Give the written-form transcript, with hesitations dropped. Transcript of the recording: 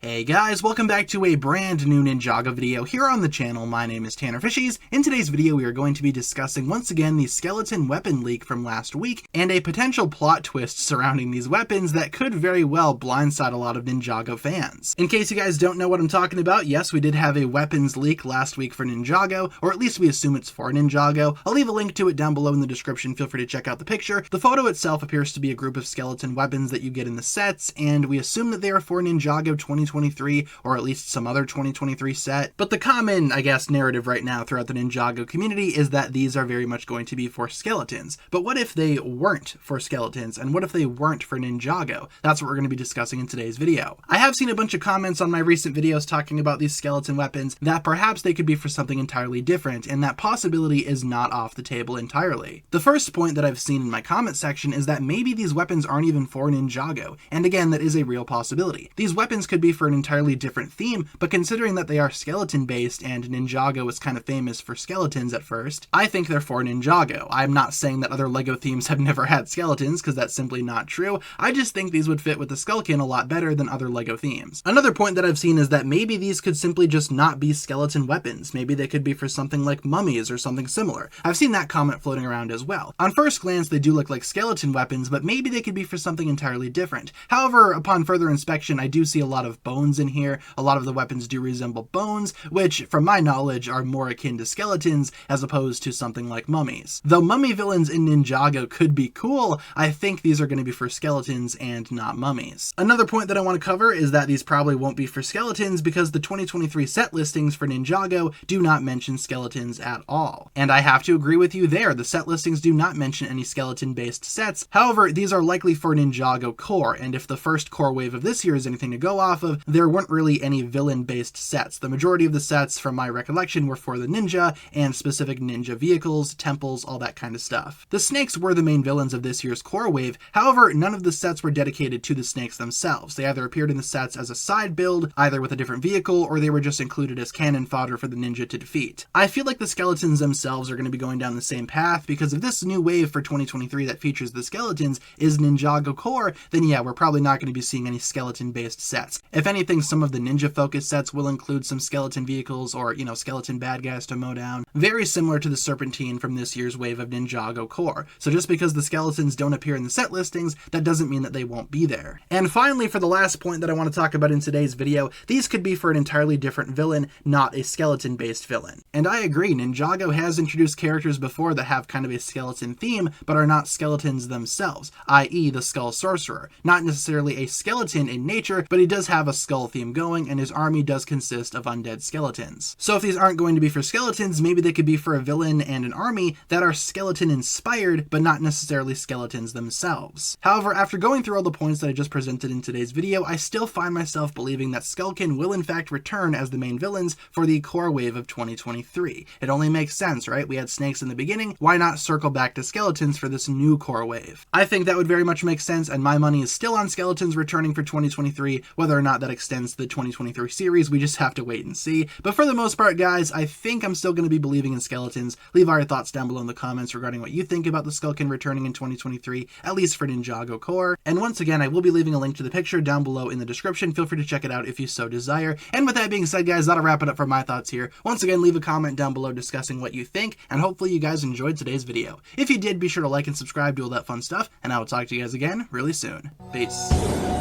Hey guys, welcome back to a brand new Ninjago video here on the channel. My name is TannerFishies. In today's video, we are going to be discussing once again the skeleton weapon leak from last week and a potential plot twist surrounding these weapons that could very well blindside a lot of Ninjago fans. In case you guys don't know what I'm talking about, yes, we did have a weapons leak last week for Ninjago, or at least we assume it's for Ninjago. I'll leave a link to it down below in the description. Feel free to check out the picture. The photo itself appears to be a group of skeleton weapons that you get in the sets, and we assume that they are for Ninjago 2023, or at least some other 2023 set. But the common, I guess, narrative right now throughout the Ninjago community is that these are very much going to be for skeletons. But what if they weren't for skeletons, and what if they weren't for Ninjago? That's what we're going to be discussing in today's video. I have seen a bunch of comments on my recent videos talking about these skeleton weapons that perhaps they could be for something entirely different, and that possibility is not off the table entirely. The first point that I've seen in my comment section is that maybe these weapons aren't even for Ninjago, and again, that is a real possibility. These weapons could be for an entirely different theme, but considering that they are skeleton based and Ninjago was kind of famous for skeletons at first, I think they're for Ninjago. I'm not saying that other LEGO themes have never had skeletons, because that's simply not true. I just think these would fit with the Skullkin a lot better than other LEGO themes. Another point that I've seen is that maybe these could simply just not be skeleton weapons. Maybe they could be for something like mummies or something similar. I've seen that comment floating around as well. On first glance, they do look like skeleton weapons, but maybe they could be for something entirely different. However, upon further inspection, I do see a lot of bones in here. A lot of the weapons do resemble bones, which, from my knowledge, are more akin to skeletons as opposed to something like mummies. Though mummy villains in Ninjago could be cool, I think these are going to be for skeletons and not mummies. Another point that I want to cover is that these probably won't be for skeletons because the 2023 set listings for Ninjago do not mention skeletons at all. And I have to agree with you there, the set listings do not mention any skeleton-based sets. However, these are likely for Ninjago core, and if the first core wave of this year is anything to go off of, there weren't really any villain-based sets. The majority of the sets, from my recollection, were for the ninja and specific ninja vehicles, temples, all that kind of stuff. The snakes were the main villains of this year's core wave. However, none of the sets were dedicated to the snakes themselves. They either appeared in the sets as a side build, either with a different vehicle, or they were just included as cannon fodder for the ninja to defeat. I feel like the skeletons themselves are going to be going down the same path, because if this new wave for 2023 that features the skeletons is Ninjago core, then yeah, we're probably not going to be seeing any skeleton-based sets. If anything, some of the ninja-focused sets will include some skeleton vehicles or, skeleton bad guys to mow down. Very similar to the Serpentine from this year's wave of Ninjago core. So just because the skeletons don't appear in the set listings, that doesn't mean that they won't be there. And finally, for the last point that I want to talk about in today's video, these could be for an entirely different villain, not a skeleton-based villain. And I agree, Ninjago has introduced characters before that have kind of a skeleton theme, but are not skeletons themselves, i.e. the Skull Sorcerer. Not necessarily a skeleton in nature, but he does have a skull theme going, and his army does consist of undead skeletons. So if these aren't going to be for skeletons, maybe they could be for a villain and an army that are skeleton inspired, but not necessarily skeletons themselves. However, after going through all the points that I just presented in today's video, I still find myself believing that Skullkin will in fact return as the main villains for the core wave of 2023. It only makes sense, right? We had snakes in the beginning, why not circle back to skeletons for this new core wave? I think that would very much make sense, and my money is still on skeletons returning for 2023. Whether or not that extends to the 2023 series, we just have to wait and see. But for the most part, guys, I think I'm still going to be believing in skeletons. Leave all your thoughts down below in the comments regarding what you think about the Skullkin returning in 2023, at least for Ninjago core. And once again, I will be leaving a link to the picture down below in the description. Feel free to check it out if you so desire. And with that being said, guys, that'll wrap it up for my thoughts here. Once again, leave a comment down below discussing what you think, and hopefully you guys enjoyed today's video. If you did, be sure to like and subscribe, do all that fun stuff, and I will talk to you guys again really soon. Peace.